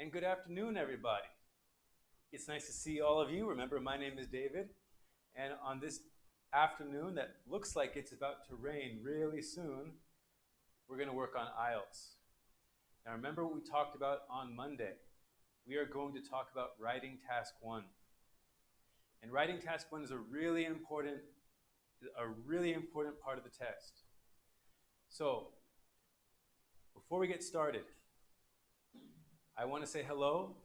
And good afternoon, everybody. It's nice to see all of you. Remember, my name is David. And on this afternoon that looks like it's about to rain really soon, we're going to work on IELTS. Now, remember what we talked about on Monday. We are going to talk about writing task 1. And writing task 1 is a really important part of the test. So, before we get started, I want to say hello.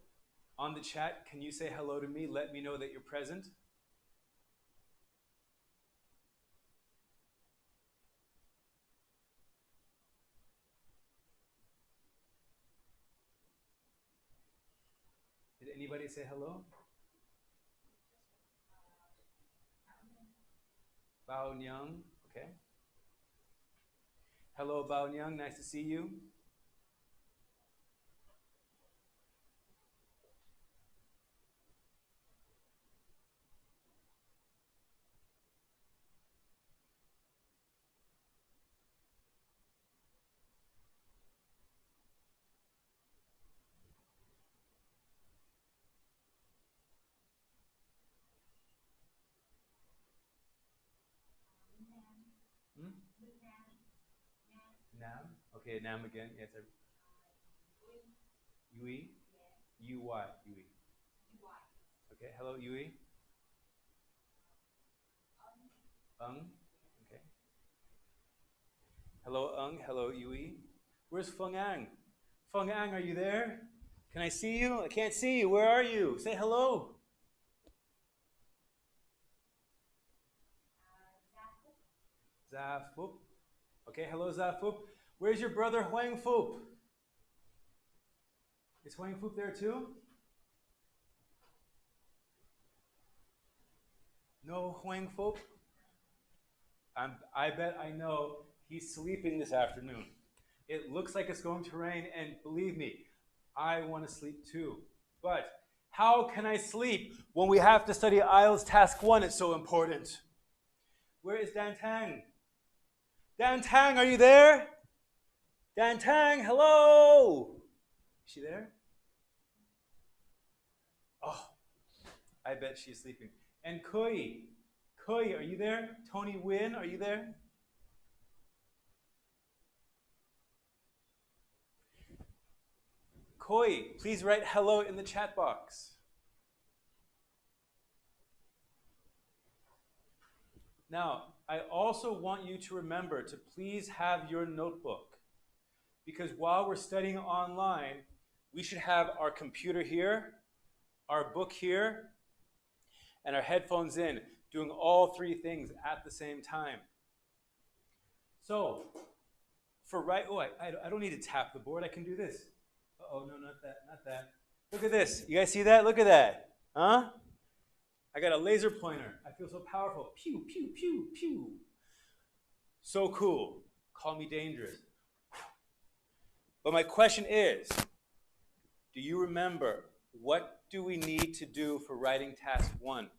On the chat, can you say hello to me? Let me know that you're present. Did anybody say hello? Bao Nyang, okay. Hello, Bao Nyang, nice to see you. Nam? Okay, Nam again. Yes. Yui? U-Y. Yui. Okay, hello, Yui. Okay. Hello, hello, Yui. Where's Feng Ang? Feng Ang, are you there? Can I see you? I can't see you. Where are you? Say hello. Zafup. Okay, hello, Zafup. Where's your brother, Huang Fup? Is Huang Fup there too? No Huang Fup? I bet I know he's sleeping this afternoon. It looks like it's going to rain, and believe me, I want to sleep too. But how can I sleep when we have to study IELTS Task 1? It's so important. Where is Dan Tang? Dan Tang, are you there? Dan Tang, hello! Is she there? Oh, I bet she's sleeping. And Kui, are you there? Tony Win, are you there? Koi, please write hello in the chat box. Now, I also want you to remember to please have your notebook, because while we're studying online, we should have our computer here, our book here, and our headphones in, doing all three things at the same time. So, I don't need to tap the board, I can do this. Oh, no, not that. Look at this. You guys see that? Look at that. Huh? I got a laser pointer. I feel so powerful. Pew, pew, pew, pew. So cool. Call me dangerous. But my question is, do you remember what do we need to do for writing task 1?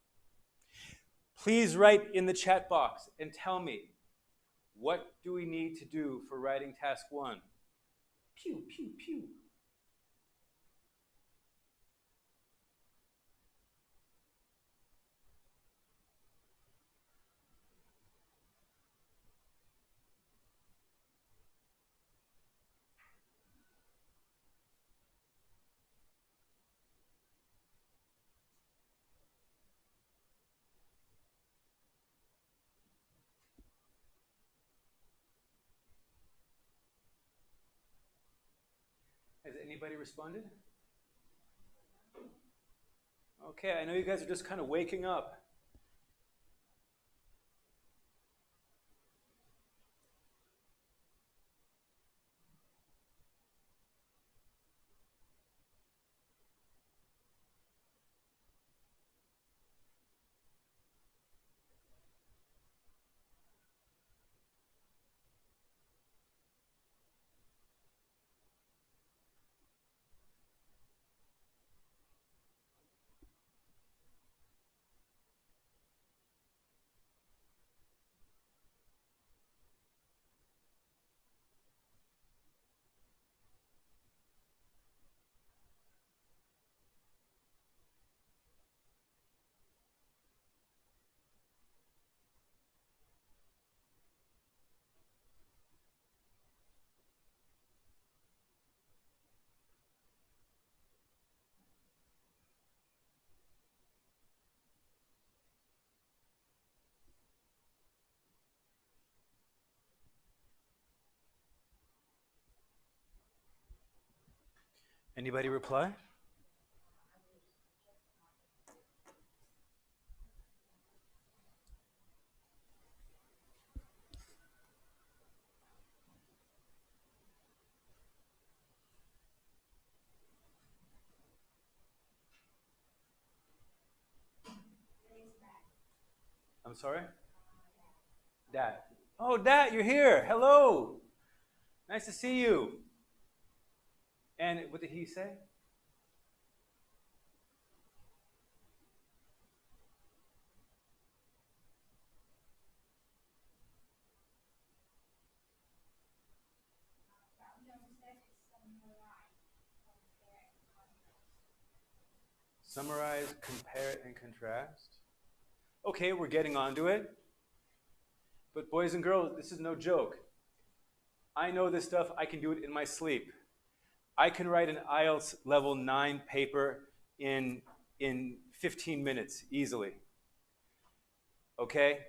Please write in the chat box and tell me, what do we need to do for writing task 1? Pew, pew, pew. Has anybody responded? Okay, I know you guys are just kind of waking up. Anybody reply? I'm sorry? Dad. Oh, Dad, you're here. Hello. Nice to see you. And what did he say? Summarize, compare, and contrast. Okay, we're getting onto it. But boys and girls, this is no joke. I know this stuff. I can do it in my sleep. I can write an IELTS level 9 paper in 15 minutes easily. Okay?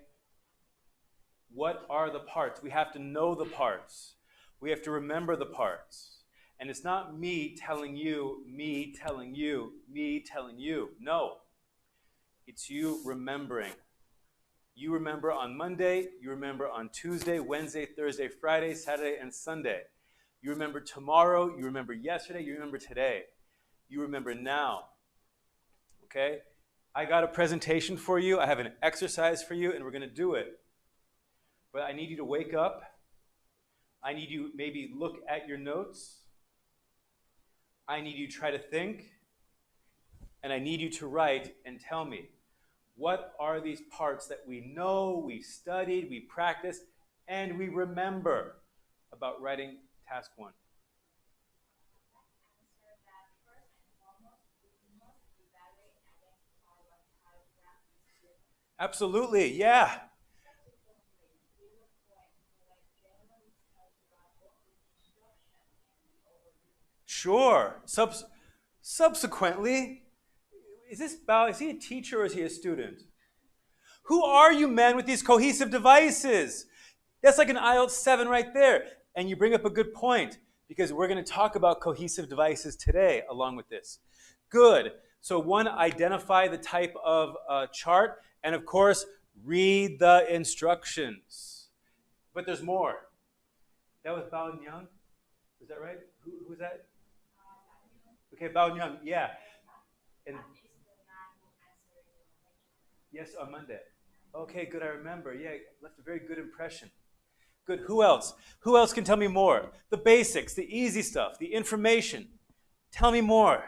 What are the parts? We have to know the parts. We have to remember the parts. And it's not me telling you, me telling you, me telling you. No. It's you remembering. You remember on Monday, you remember on Tuesday, Wednesday, Thursday, Friday, Saturday, and Sunday. You remember tomorrow, you remember yesterday, you remember today. You remember now. Okay? I got a presentation for you, I have an exercise for you, and we're going to do it. But I need you to wake up. I need you maybe look at your notes. I need you to try to think. And I need you to write and tell me, what are these parts that we know, we studied, we practiced, and we remember about writing task 1? Absolutely, yeah. Sure. Subsequently, is he a teacher or is he a student? Who are you, men, with these cohesive devices? That's like an IELTS 7 right there. And you bring up a good point, because we're going to talk about cohesive devices today along with this. Good. So 1, identify the type of chart, and of course, read the instructions. But there's more. That was Bao and Young? Is that right? Who was that? Okay, Bao and Young, yeah. And yes, on Monday. Okay, good, I remember. Yeah, left a very good impression. Good, who else? Who else can tell me more? The basics, the easy stuff, the information. Tell me more.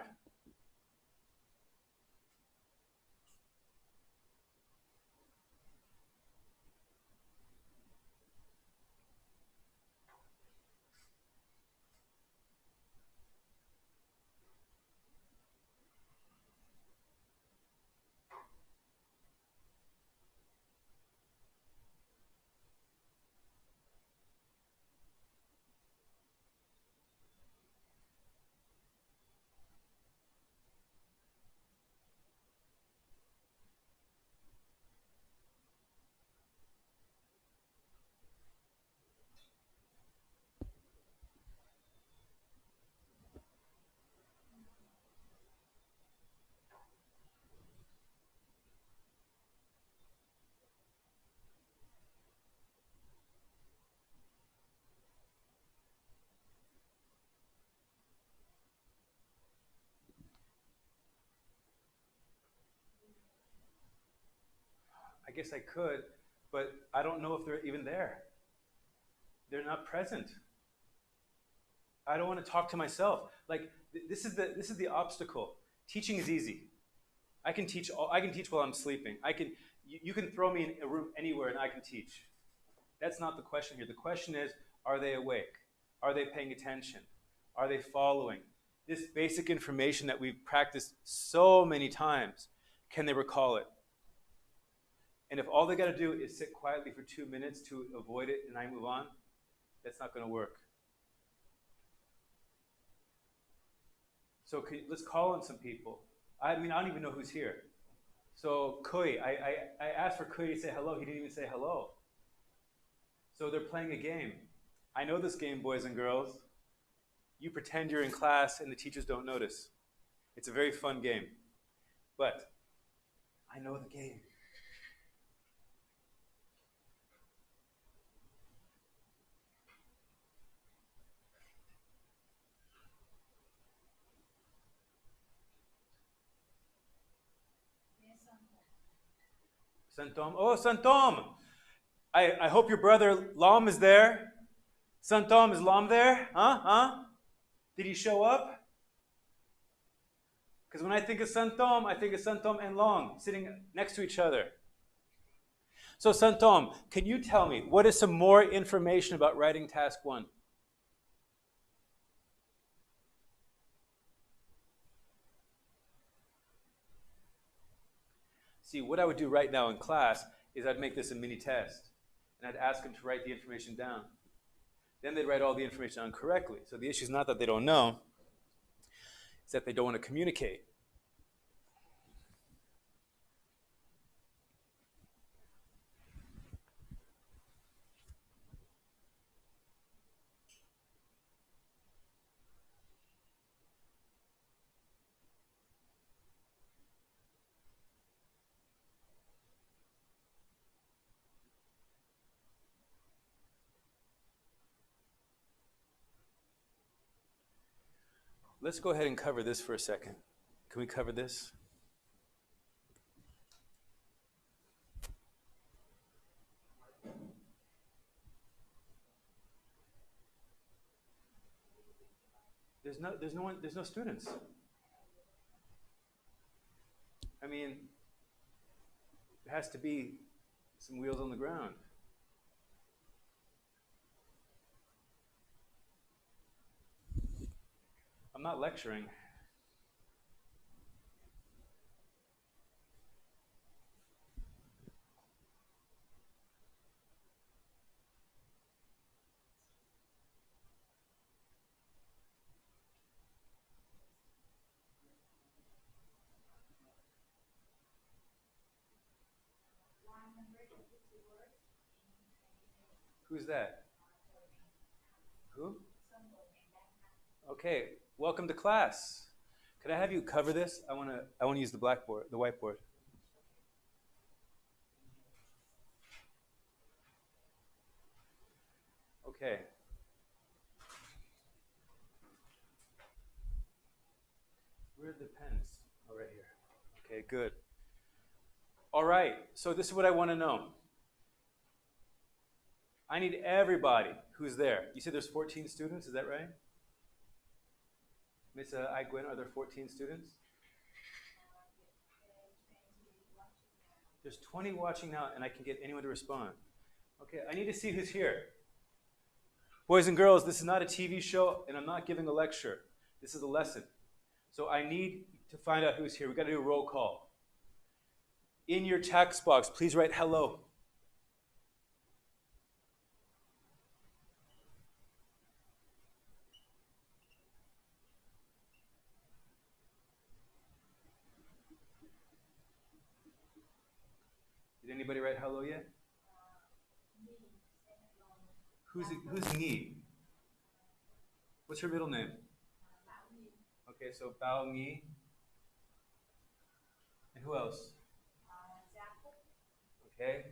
I guess I could, but I don't know if they're even there. They're not present. I don't want to talk to myself. Like, this is the obstacle. Teaching is easy. I can teach while I'm sleeping. You can throw me in a room anywhere and I can teach. That's not the question here. The question is, are they awake? Are they paying attention? Are they following? This basic information that we've practiced so many times, can they recall it? And if all they got to do is sit quietly for 2 minutes to avoid it and I move on, that's not going to work. So let's call on some people. I mean, I don't even know who's here. So Kui, I asked for Kui to say hello. He didn't even say hello. So they're playing a game. I know this game, boys and girls. you pretend you're in class and the teachers don't notice. It's a very fun game. But I know the game. Santom. Oh, Santom! I hope your brother Lam is there. Santom, is Lam there? Huh? Did he show up? Because when I think of Santom, I think of Santom and Long sitting next to each other. So Santom, can you tell me, what is some more information about writing task 1? See, what I would do right now in class is I'd make this a mini test. And I'd ask them to write the information down. Then they'd write all the information down correctly. So the issue is not that they don't know, it's that they don't want to communicate. Let's go ahead and cover this for a second. Can we cover this? There's no students. I mean, there has to be some wheels on the ground. I'm not lecturing. Who's that? Who? Okay, welcome to class. Could I have you cover this? I want to use the blackboard, the whiteboard. Okay. Where are the pens? Oh, right here. Okay, good. All right, so this is what I want to know. I need everybody who's there. You said there's 14 students, is that right? Miss Aigwen, are there 14 students? There's 20 watching now, and I can get anyone to respond. Okay, I need to see who's here. Boys and girls, this is not a TV show, and I'm not giving a lecture. This is a lesson. So I need to find out who's here. We've got to do a roll call. In your text box, please write hello. Did anybody write hello yet? Who's Nhi? What's her middle name? Okay, so Bao Nhi. And who else? Okay.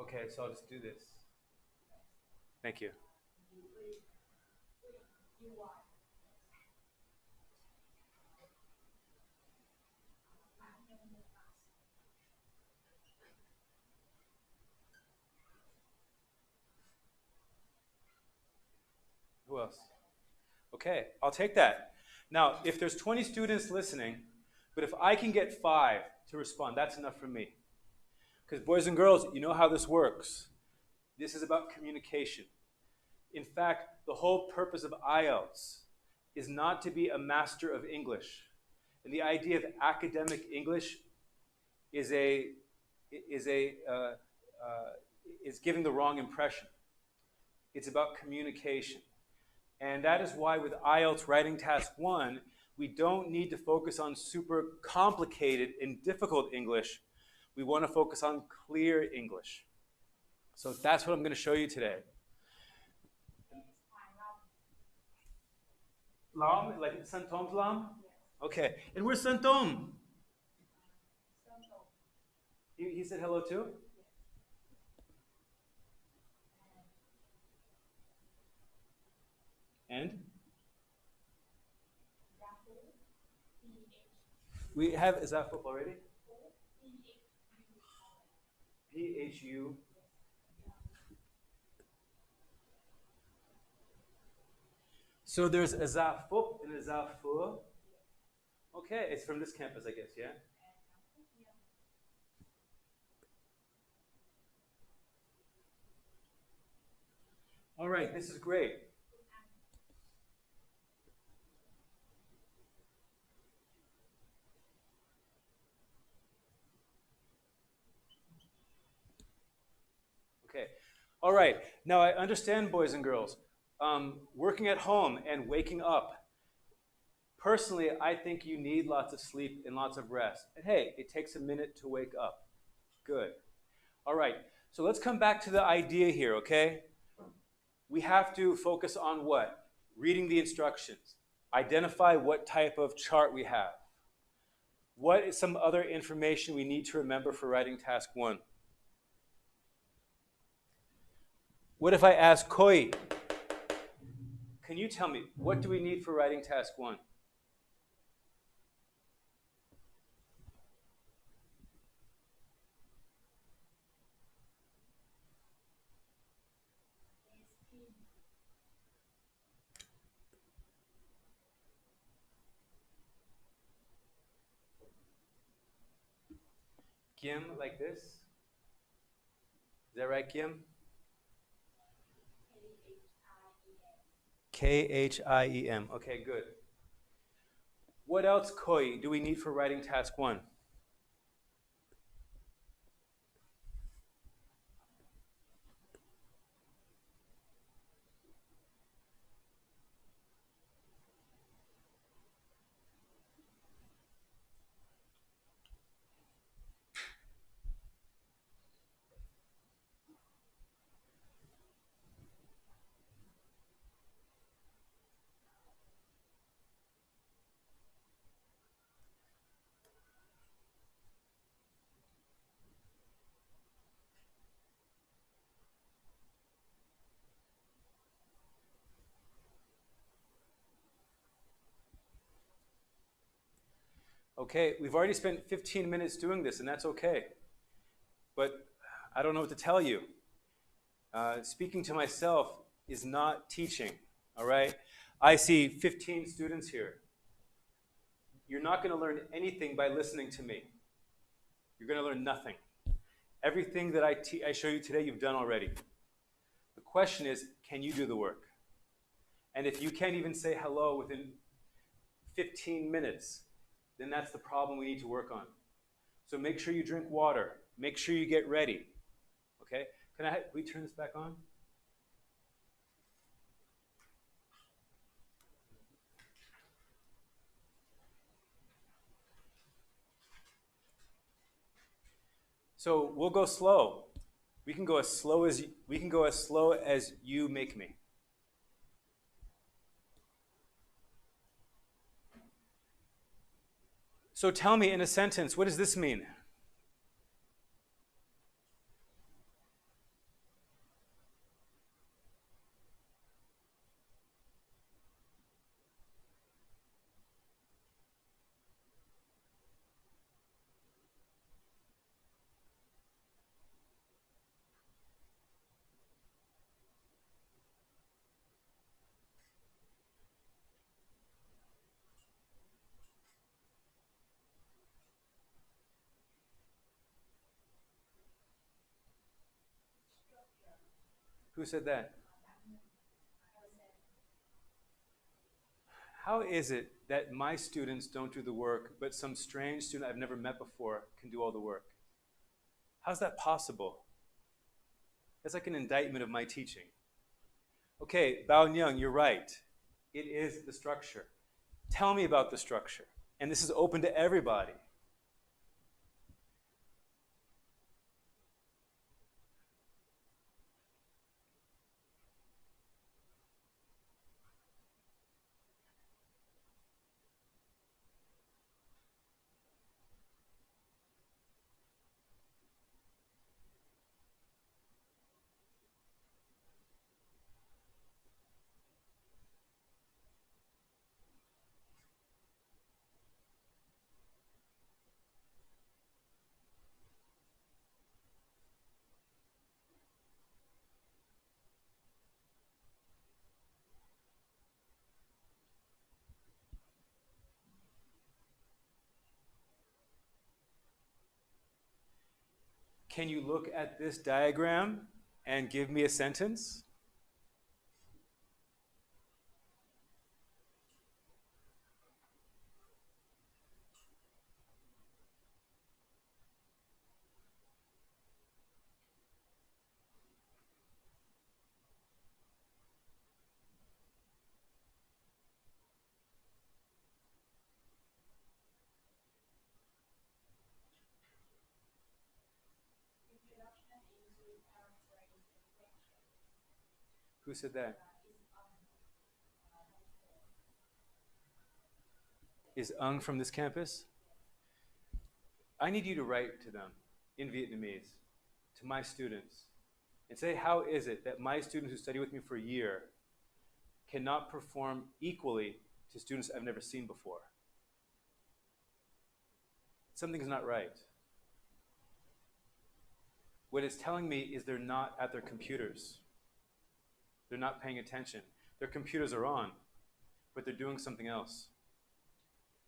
Okay, so I'll just do this. Thank you. Who else? Okay, I'll take that. Now, if there's 20 students listening, but if I can get 5 to respond, that's enough for me. Because boys and girls, you know how this works. This is about communication. In fact, the whole purpose of IELTS is not to be a master of English. And the idea of academic English is giving the wrong impression. It's about communication. And that is why with IELTS Writing Task 1, we don't need to focus on super complicated and difficult English. We want to focus on clear English. So that's what I'm going to show you today. Lam, like Santom's Lam? Okay. And where's Santom? He said hello too? And? We have Zafop already? P-H-U. So there's a Zafop and a Zafu. Okay, it's from this campus, I guess, yeah? All right, this is great. Okay, all right. Now I understand, boys and girls, working at home and waking up. Personally, I think you need lots of sleep and lots of rest. And hey, it takes a minute to wake up. Good. All right, so let's come back to the idea here, okay? We have to focus on what? Reading the instructions. Identify what type of chart we have. What is some other information we need to remember for writing task 1? What if I ask Koi, can you tell me, what do we need for writing task 1? Kim, like this? Is that right, Kim? K-H-I-E-M. Okay, good. What else, Koi, do we need for writing task 1? Okay, we've already spent 15 minutes doing this, and that's okay. But I don't know what to tell you. Speaking to myself is not teaching, all right? I see 15 students here. You're not going to learn anything by listening to me. You're going to learn nothing. Everything that I show you today, you've done already. The question is, can you do the work? And if you can't even say hello within 15 minutes, then that's the problem we need to work on. So make sure you drink water. Make sure you get ready. Okay? Can we turn this back on? So we'll go slow. We can go as slow as you make me. So tell me in a sentence, what does this mean? Who said that? How is it that my students don't do the work, but some strange student I've never met before can do all the work? How's that possible? That's like an indictment of my teaching. Okay, Bao Nyang, you're right. It is the structure. Tell me about the structure. And this is open to everybody. Can you look at this diagram and give me a sentence? Who said that? Is Ung from this campus? I need you to write to them in Vietnamese, to my students, and say, how is it that my students who study with me for a year cannot perform equally to students I've never seen before? Something's not right. What it's telling me is they're not at their computers. They're not paying attention. Their computers are on, but they're doing something else.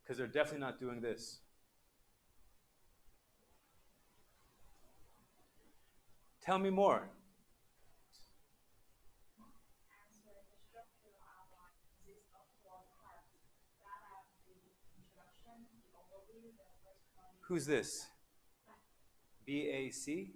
Because they're definitely not doing this. Tell me more. Who's this? BAC?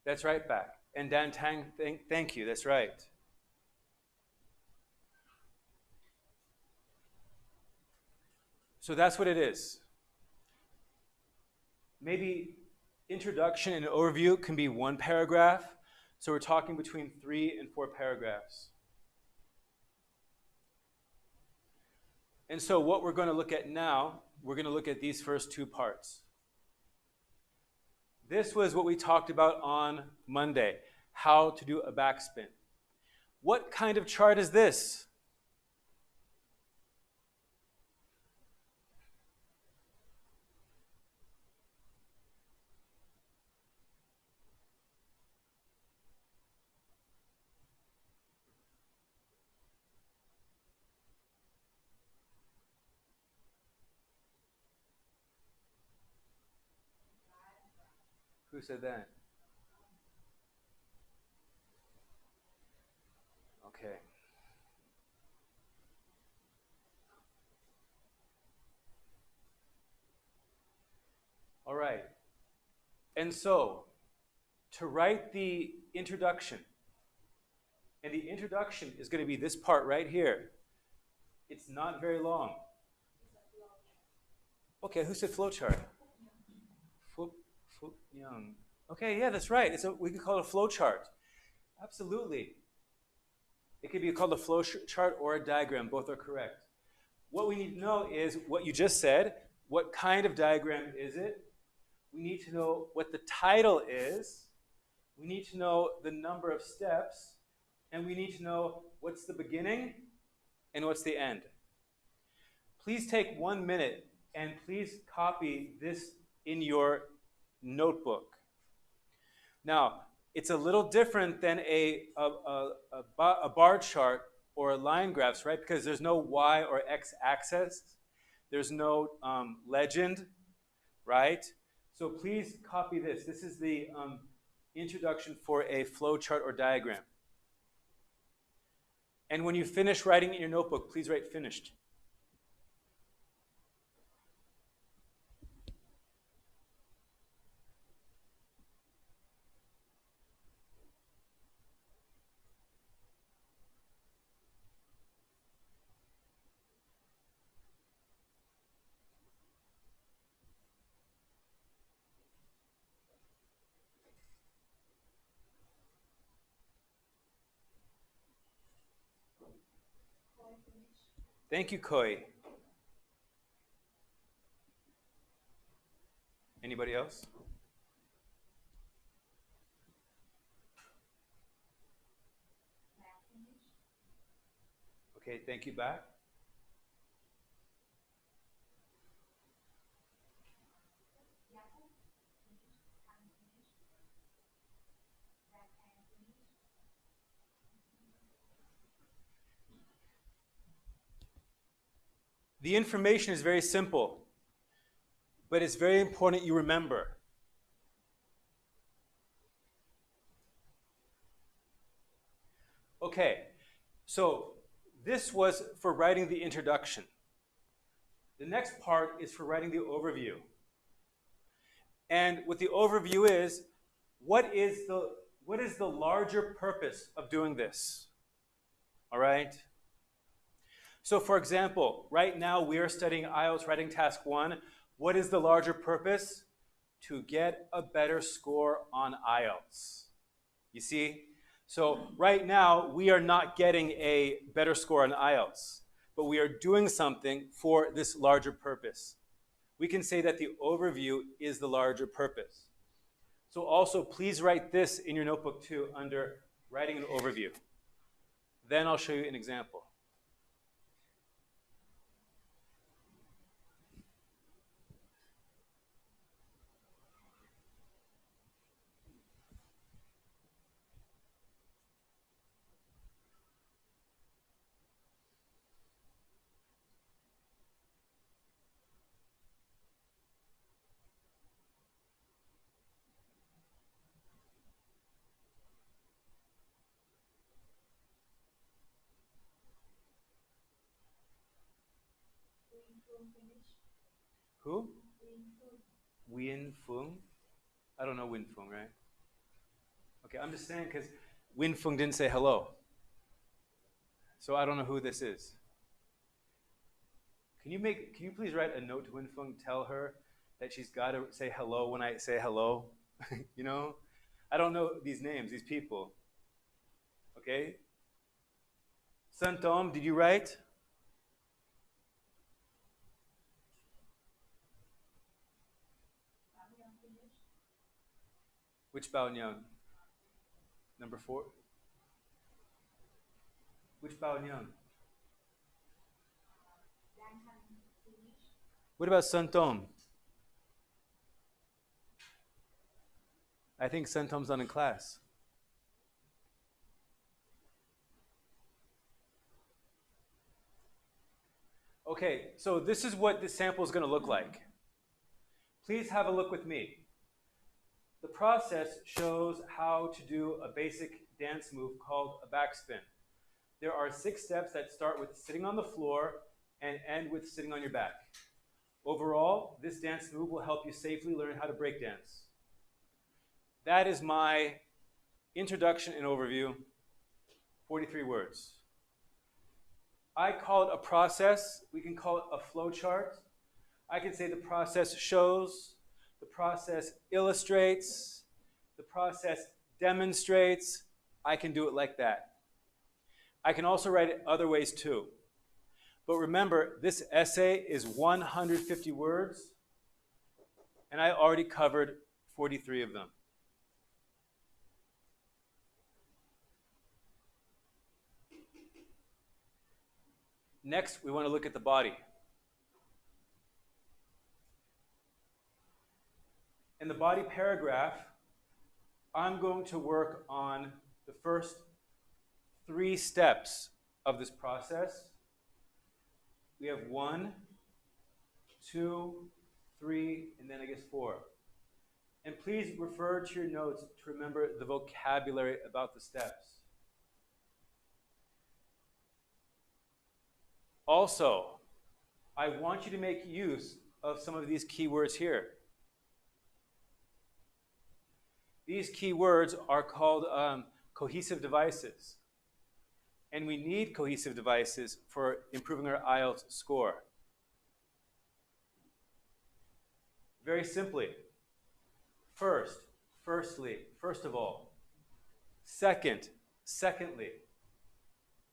That's right, back. And Dan Tang, thank you, that's right. So that's what it is. Maybe introduction and overview can be one paragraph. So we're talking between 3 and 4 paragraphs. And so what we're going to look at now, we're going to look at these first 2 parts. This was what we talked about on Monday, how to do a backspin. What kind of chart is this? Who said that? Okay. All right. And so, to write the introduction, and the introduction is going to be this part right here. It's not very long. Okay, who said flowchart? Young. Okay, yeah, that's right. We could call it a flow chart. Absolutely. It could be called a flow chart or a diagram. Both are correct. What we need to know is what you just said. What kind of diagram is it? We need to know what the title is. We need to know the number of steps. And we need to know what's the beginning and what's the end. Please take 1 minute and please copy this in your notebook. Now, It's a little different than a bar chart or a line graphs, right? Because there's no y or x axis. There's no legend, right? So please copy this. This is the introduction for a flow chart or diagram. And when you finish writing in your notebook, please write finished. Thank you, Koi. Anybody else? Okay, thank you, back. The information is very simple, but it's very important you remember. Okay, so this was for writing the introduction. The next part is for writing the overview. And what the overview is, what is the larger purpose of doing this? All right? So for example, right now we are studying IELTS Writing Task 1. What is the larger purpose? To get a better score on IELTS. You see? So right now we are not getting a better score on IELTS, but we are doing something for this larger purpose. We can say that the overview is the larger purpose. So also please write this in your notebook too under writing an overview. Then I'll show you an example. Who? Win Fung? I don't know Win Fung, right? Okay, I'm just saying because Win Fung didn't say hello. So I don't know who this is. Can you please write a note to Win Fung, tell her that she's got to say hello when I say hello? You know? I don't know these names, these people. Okay? Sun Tom, did you write? Which Bao Nyang? Number 4? Which Bao Nyang? What about Sun Tom? I think Sun Tom's not in class. Okay, so this is what this sample is going to look like. Please have a look with me. The process shows how to do a basic dance move called a backspin. There are 6 steps that start with sitting on the floor and end with sitting on your back. Overall, this dance move will help you safely learn how to break dance. That is my introduction and overview, 43 words. I call it a process. We can call it a flow chart. I can say the process shows, the process illustrates, the process demonstrates. I can do it like that. I can also write it other ways too. But remember, this essay is 150 words, and I already covered 43 of them. Next, we want to look at the body. In the body paragraph, I'm going to work on the first 3 steps of this process. We have 1, 2, 3, and then I guess 4. And please refer to your notes to remember the vocabulary about the steps. Also, I want you to make use of some of these key words here. These key words are called cohesive devices. And we need cohesive devices for improving our IELTS score. Very simply, firstly, first of all. Second, secondly.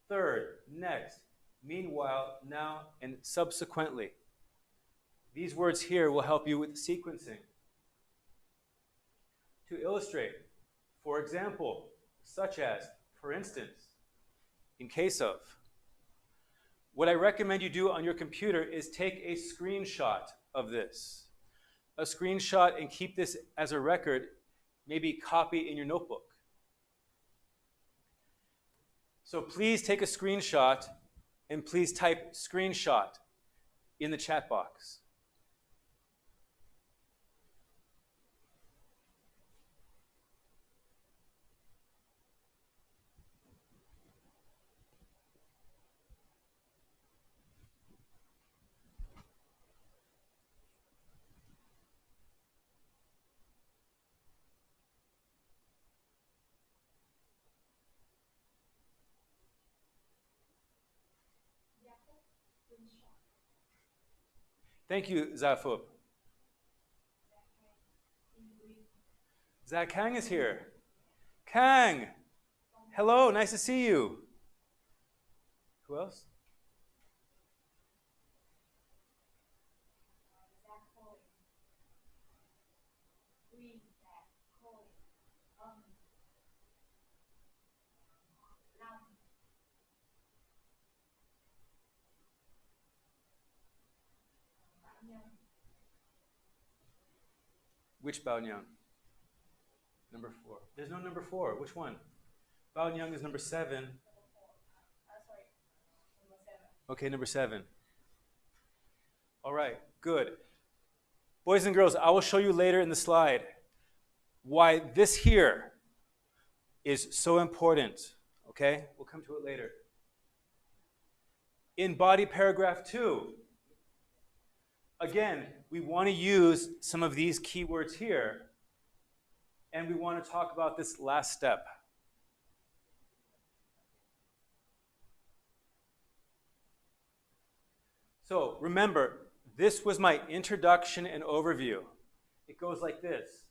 Third, next. Meanwhile, now, and subsequently. These words here will help you with sequencing. To illustrate, for example, such as, for instance, in case of. What I recommend you do on your computer is take a screenshot of this. A screenshot, and keep this as a record, maybe copy in your notebook. So please take a screenshot, and please type screenshot in the chat box. Thank you, Zafub. Zach Kang is here. Kang! Hello, nice to see you. Who else? Which Bao Nyang? Number 4. There's no number 4. Which one? Bao Nyang is number 7. Okay, number 7. All right, good. Boys and girls, I will show you later in the slide why this here is so important. Okay? We'll come to it later. In body paragraph 2, again, we want to use some of these keywords here, and we want to talk about this last step. So remember, this was my introduction and overview. It goes like this.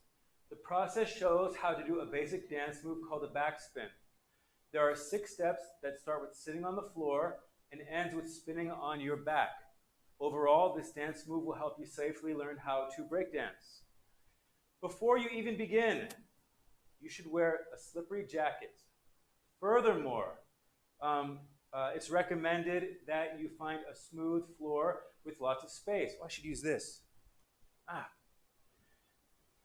The process shows how to do a basic dance move called a backspin. There are 6 steps that start with sitting on the floor and ends with spinning on your back. Overall, this dance move will help you safely learn how to breakdance. Before you even begin, you should wear a slippery jacket. Furthermore, it's recommended that you find a smooth floor with lots of space. Oh, I should use this.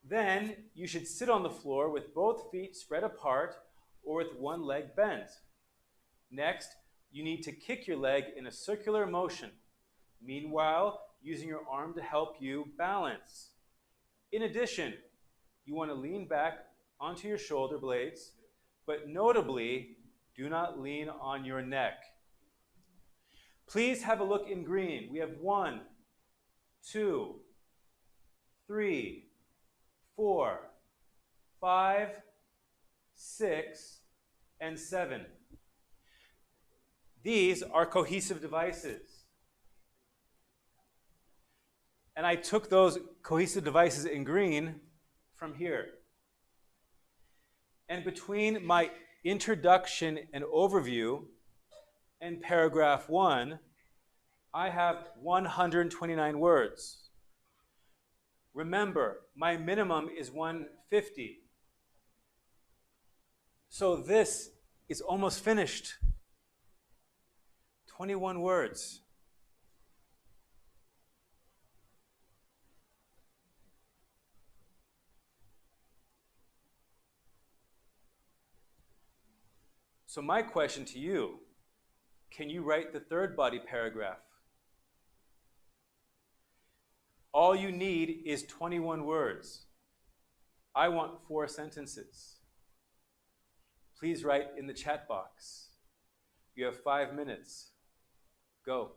Then you should sit on the floor with both feet spread apart or with one leg bent. Next, you need to kick your leg in a circular motion. Meanwhile, using your arm to help you balance. In addition, you want to lean back onto your shoulder blades, but notably, do not lean on your neck. Please have a look in green. We have 1, 2, 3, 4, 5, 6, and 7. These are cohesive devices. And I took those cohesive devices in green from here. And between my introduction and overview and paragraph 1, I have 129 words. Remember, my minimum is 150. So this is almost finished. 21 words. So my question to you, can you write the third body paragraph? All you need is 21 words. I want 4 sentences. Please write in the chat box. You have 5 minutes. Go.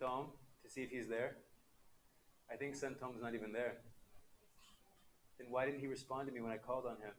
Tom, to see if he's there. I think son Tom's not even there. Then why didn't he respond to me when I called on him?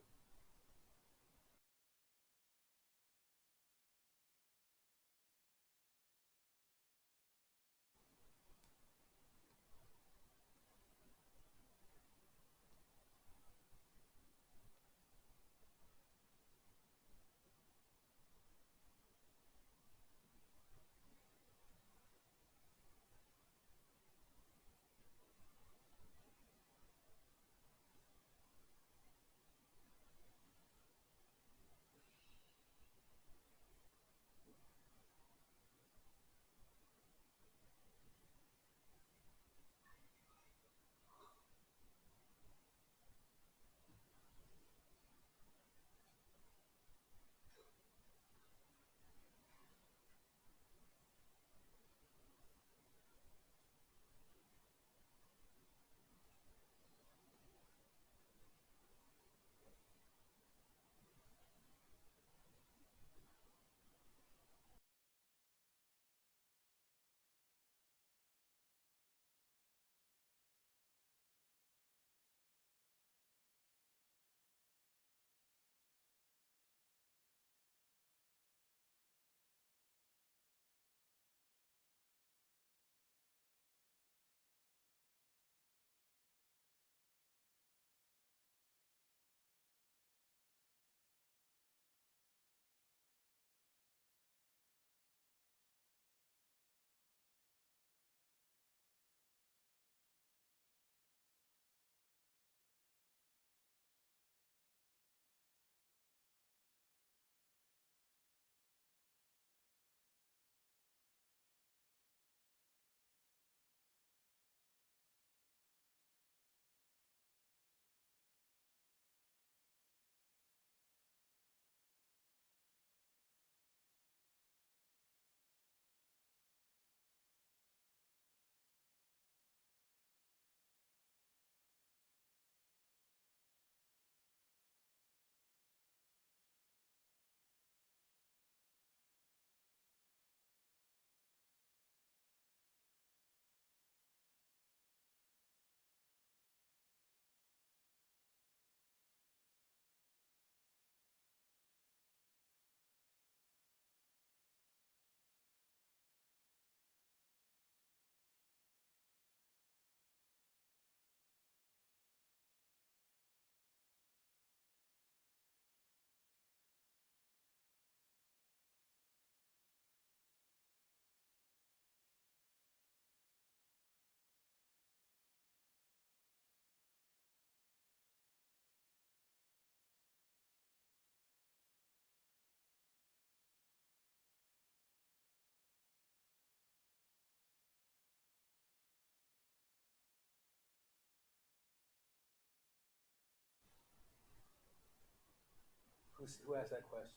Who asked that question?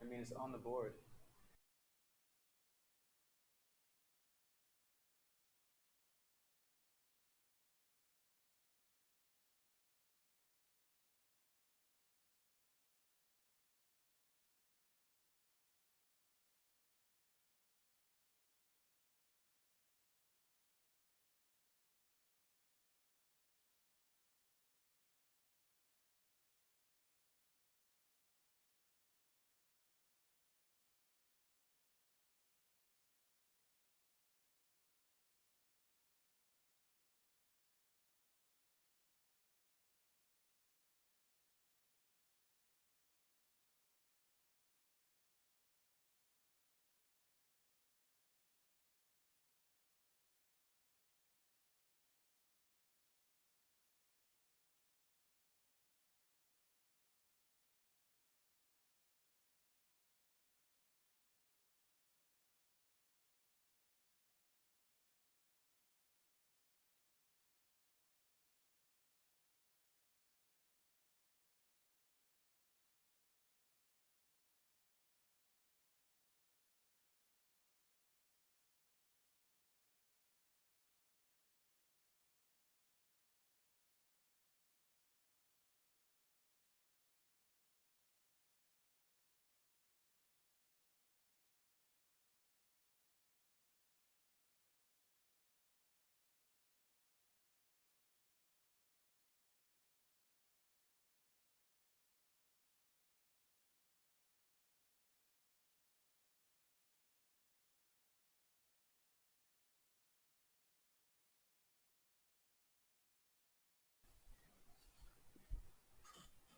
I mean, it's on the board.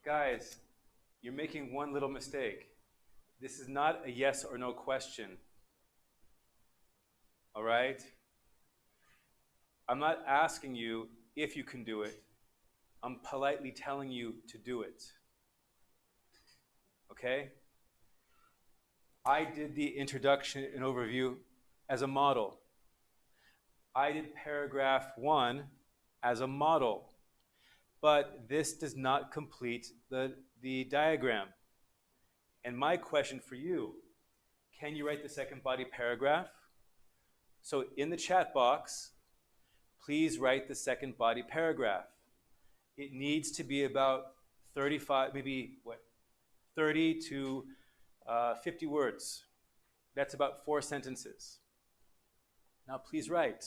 Guys, you're making one little mistake. This is not a yes or no question. All right? I'm not asking you if you can do it. I'm politely telling you to do it. Okay? I did the introduction and overview as a model. I did paragraph 1 as a model. But this does not complete the diagram. And my question for you, can you write the second body paragraph? So in the chat box, please write the second body paragraph. It needs to be about 35, maybe 30 to 50 words. That's about 4 sentences. Now please write.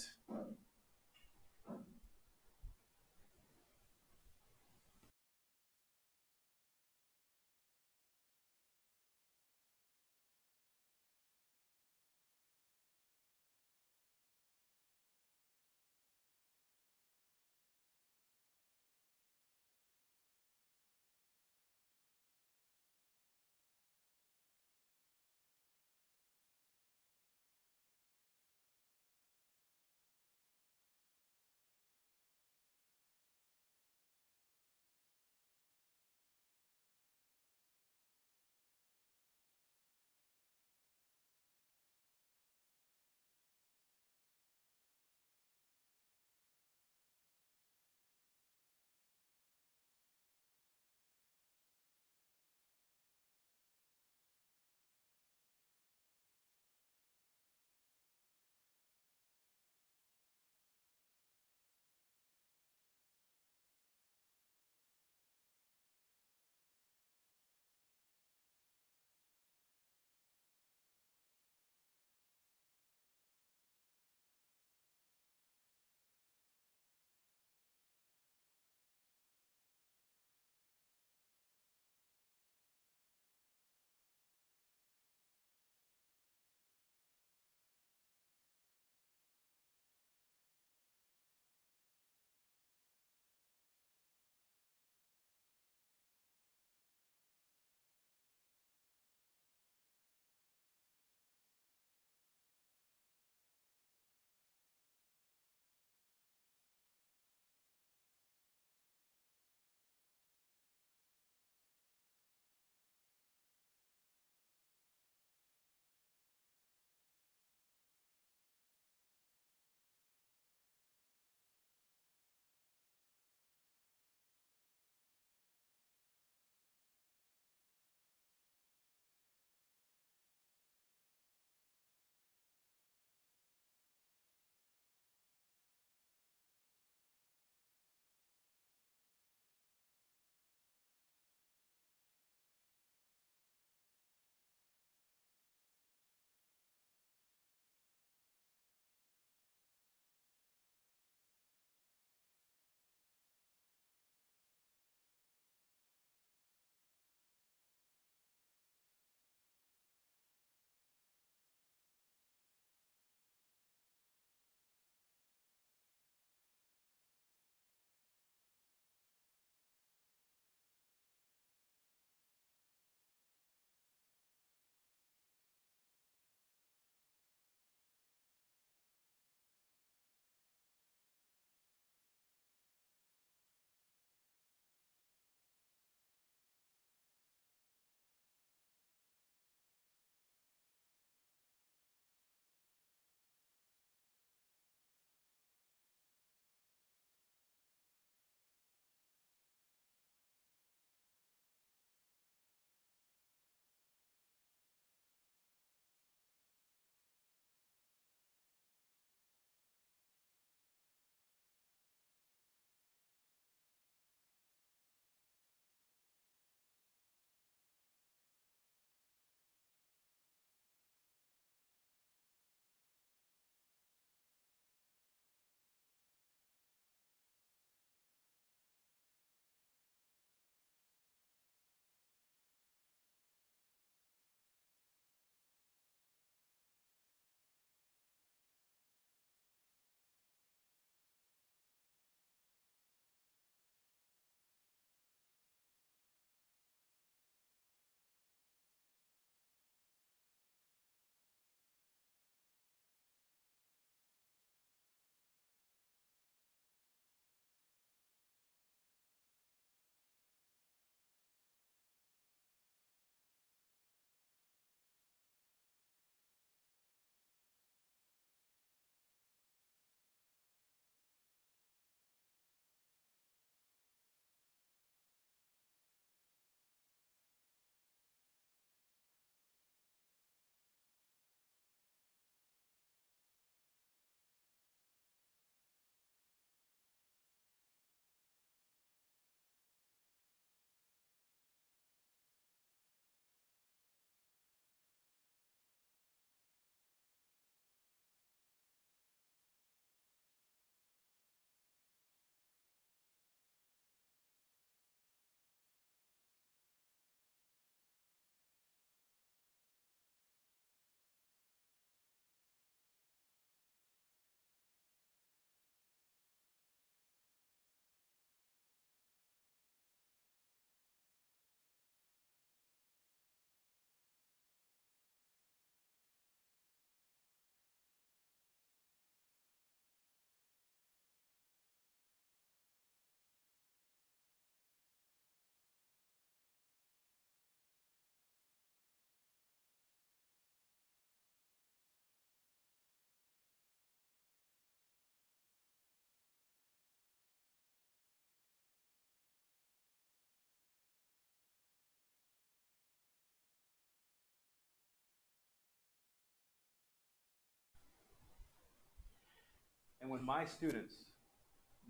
And when my students,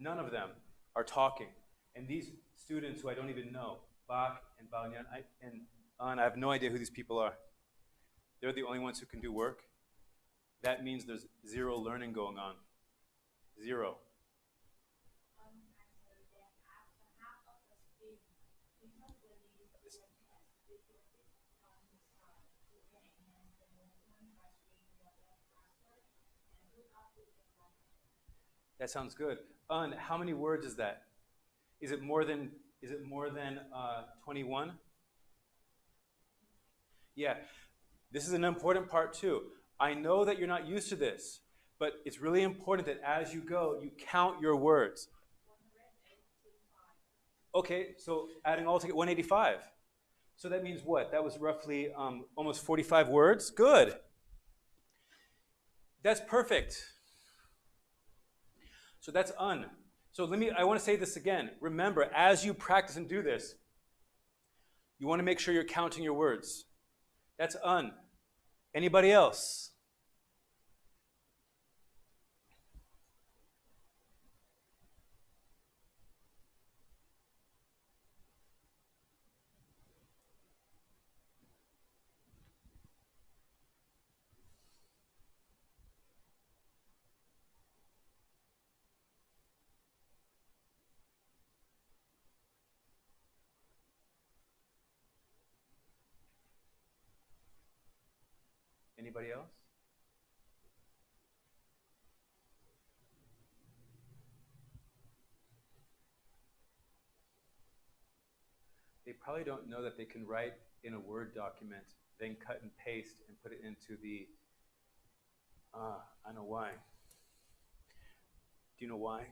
none of them are talking, and these students who I don't even know, Bach and Banyan, I have no idea who these people are. They're the only ones who can do work. That means there's zero learning going on. Zero. That sounds good. How many words is that? Is it more than 21? Yeah. This is an important part too. I know that you're not used to this, but it's really important that as you go, you count your words. Okay, so adding all together, 185. So that means what? That was roughly almost 45 words. Good. That's perfect. So that's un. So I want to say this again. Remember, as you practice and do this, you want to make sure you're counting your words. That's un. Anybody else? Anybody else? They probably don't know that they can write in a Word document, then cut and paste and put it into the, I know why. Do you know why?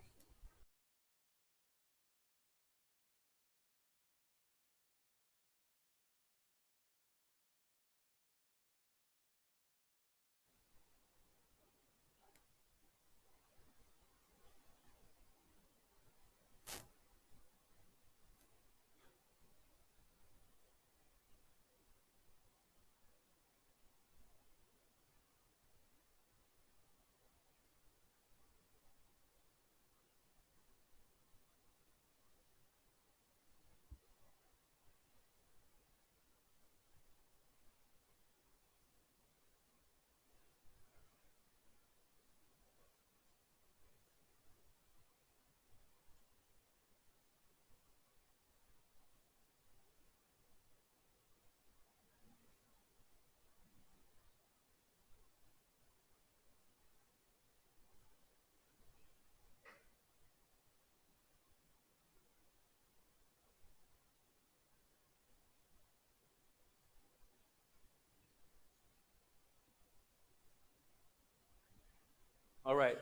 All right.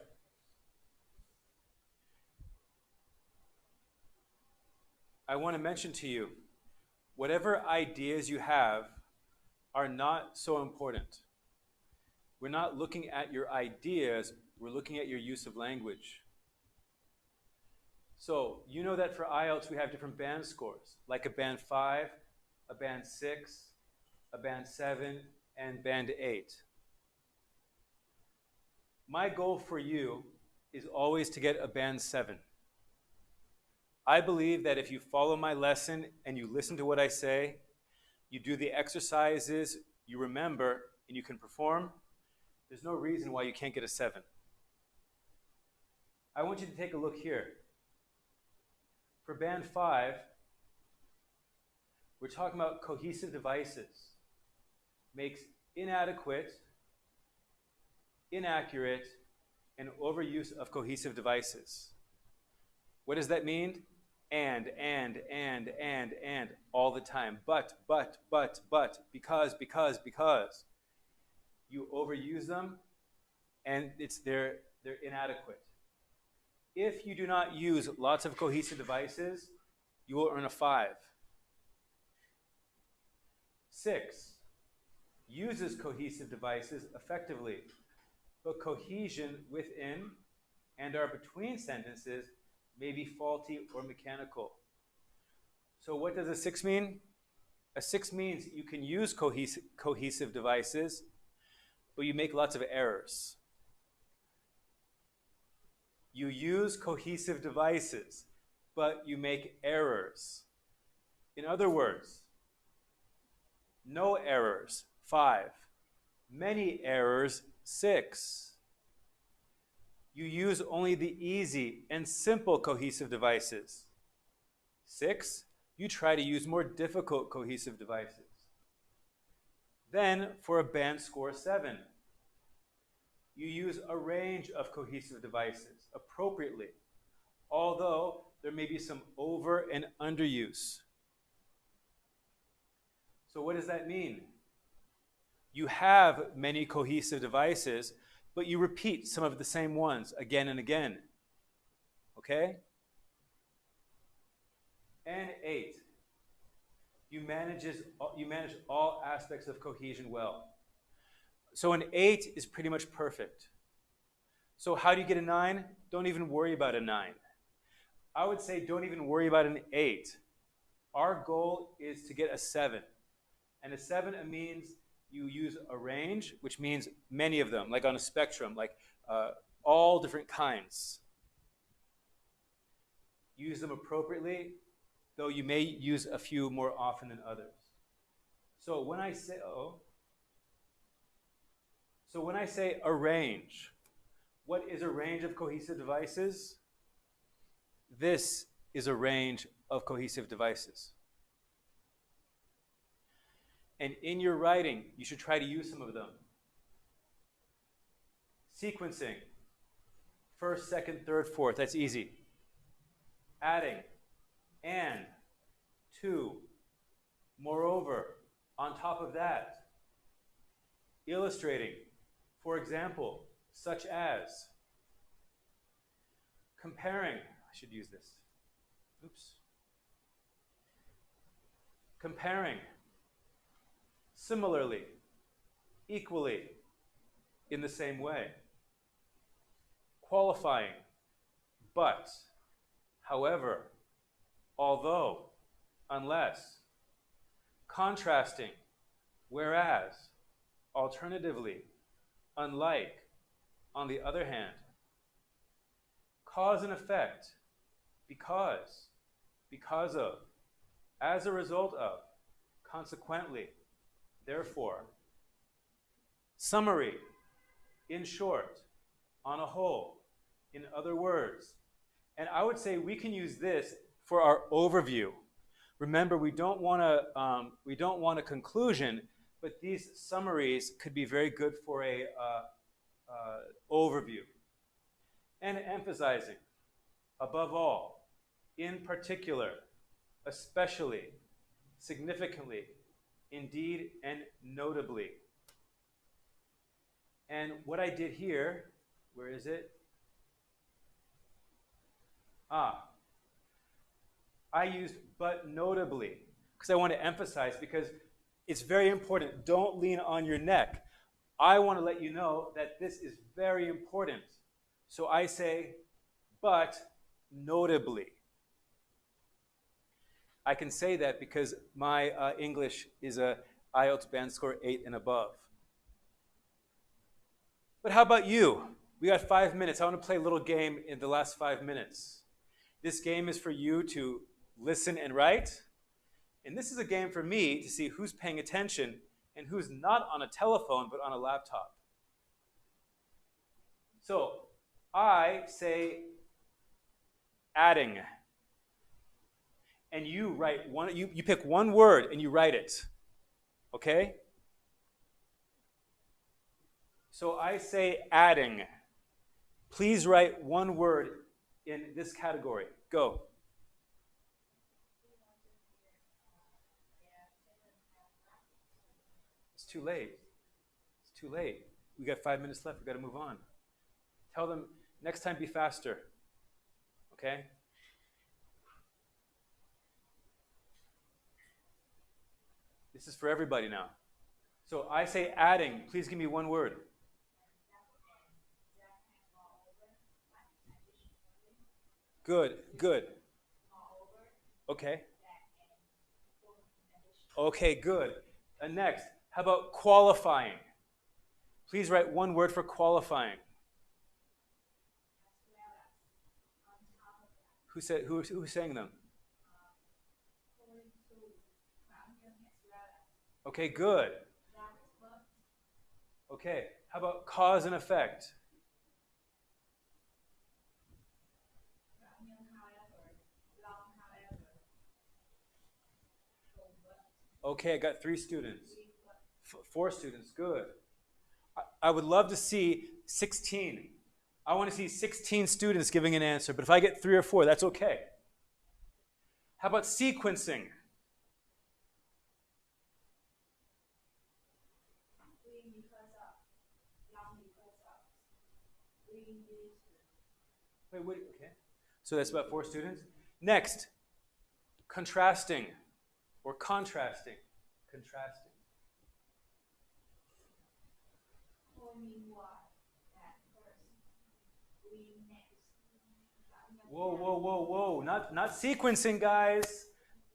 I want to mention to you, whatever ideas you have are not so important. We're not looking at your ideas, we're looking at your use of language. So, you know that for IELTS we have different band scores, like a band 5, a band 6, a band 7, and band 8. My goal for you is always to get a band 7. I believe that if you follow my lesson and you listen to what I say, you do the exercises, you remember, and you can perform, there's no reason why you can't get a 7. I want you to take a look here. For band 5, we're talking about cohesive devices. Makes inadequate, inaccurate, and overuse of cohesive devices. What does that mean? And, all the time. But, because. You overuse them, and they're inadequate. If you do not use lots of cohesive devices, you will earn a 5. 6 uses cohesive devices effectively, but cohesion within and or between sentences may be faulty or mechanical. So what does a 6 mean? A 6 means you can use cohesive devices, but you make lots of errors. You use cohesive devices, but you make errors. In other words, no errors, 5. Many errors, 6. You use only the easy and simple cohesive devices. 6. You try to use more difficult cohesive devices. Then, for a band score 7, you use a range of cohesive devices appropriately, although there may be some over and underuse. So what does that mean? You have many cohesive devices, but you repeat some of the same ones again and again. Okay? And 8. You manage all aspects of cohesion well. So an 8 is pretty much perfect. So how do you get a 9? Don't even worry about a 9. I would say don't even worry about an 8. Our goal is to get a 7. And a 7 means you use a range, which means many of them, like on a spectrum, like all different kinds. Use them appropriately, though you may use a few more often than others. So when I say a range, what is a range of cohesive devices? This is a range of cohesive devices. And in your writing, you should try to use some of them. Sequencing. First, second, third, fourth. That's easy. Adding. And. To. Moreover. On top of that. Illustrating. For example, such as. Comparing. I should use this. Oops. Comparing. Similarly, equally, in the same way. Qualifying, but, however, although, unless. Contrasting, whereas, alternatively, unlike, on the other hand. Cause and effect, because of, as a result of, consequently, therefore. Summary, in short, on a whole, in other words. And I would say we can use this for our overview. Remember, we don't want a conclusion, but these summaries could be very good for a overview. And emphasizing, above all, in particular, especially, significantly, indeed, and notably. And what I did here, where is it? I used but notably, because I want to emphasize, because it's very important. Don't lean on your neck. I want to let you know that this is very important. So I say, but notably. I can say that because my English is a IELTS band score 8 and above. But how about you? We got 5 minutes. I want to play a little game in the last 5 minutes. This game is for you to listen and write. And this is a game for me to see who's paying attention and who's not on a telephone but on a laptop. So I say adding. And you write one, you pick one word and you write it. Okay? So I say adding. Please write one word in this category. Go. It's too late. It's too late. We got 5 minutes left. We got to move on. Tell them next time be faster. Okay? This is for everybody now. So I say adding. Please give me one word. Good, good. Okay. Okay, good. And next, how about qualifying? Please write one word for qualifying. Who sang them? Okay, good. Okay, how about cause and effect? Okay, I got 3 students. 4 students, good. I would love to see 16. I want to see 16 students giving an answer, but if I get 3 or 4, that's okay. How about sequencing? Wait, okay. So that's about 4 students. Next, contrasting or contrasting. Contrasting. Whoa. Not sequencing, guys.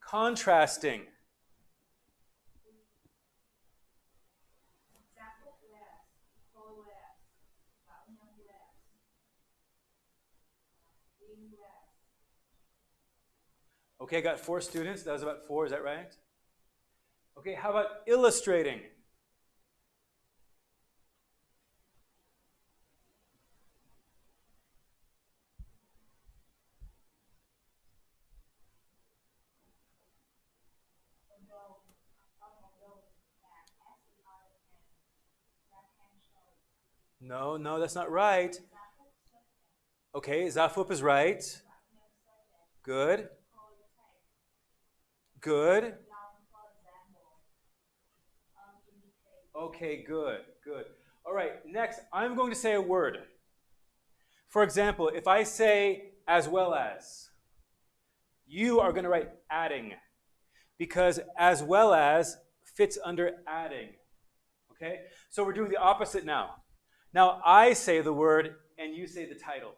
Contrasting. Okay, I got 4 students. That was about 4, is that right? Okay, how about illustrating? No, that's not right. Okay, Zafwup is right. Good. Good. Okay, good. All right, next, I'm going to say a word. For example, if I say as well as, you are going to write adding, because as well as fits under adding. Okay? So we're doing the opposite now. Now I say the word and you say the title.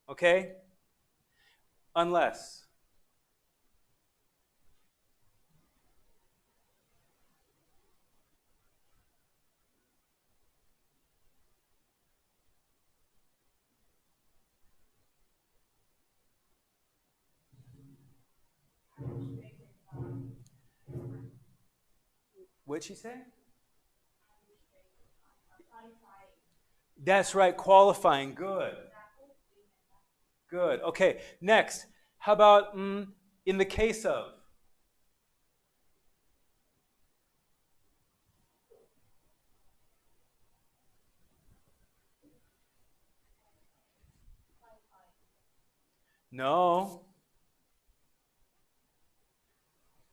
Okay? Unless. What'd she say? That's right, qualifying. Good. Okay, next. How about in the case of? No.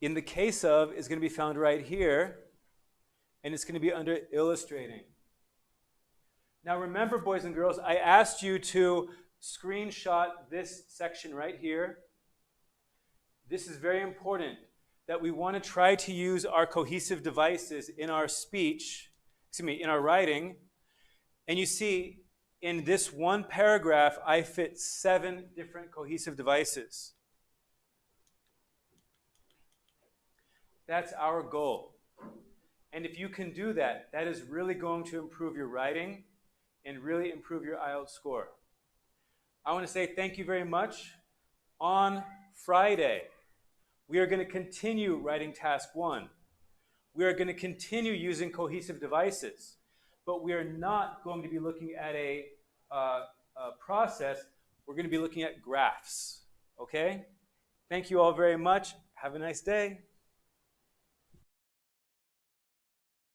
In the case of is going to be found right here, and it's going to be under illustrating. Now remember, boys and girls, I asked you to screenshot this section right here. This is very important, that we want to try to use our cohesive devices in our speech, in our writing. And you see, in this one paragraph, I fit 7 different cohesive devices. That's our goal. And if you can do that, that is really going to improve your writing and really improve your IELTS score. I want to say thank you very much. On Friday, we are going to continue writing task 1. We are going to continue using cohesive devices, but we are not going to be looking at a process. We're going to be looking at graphs, okay? Thank you all very much. Have a nice day.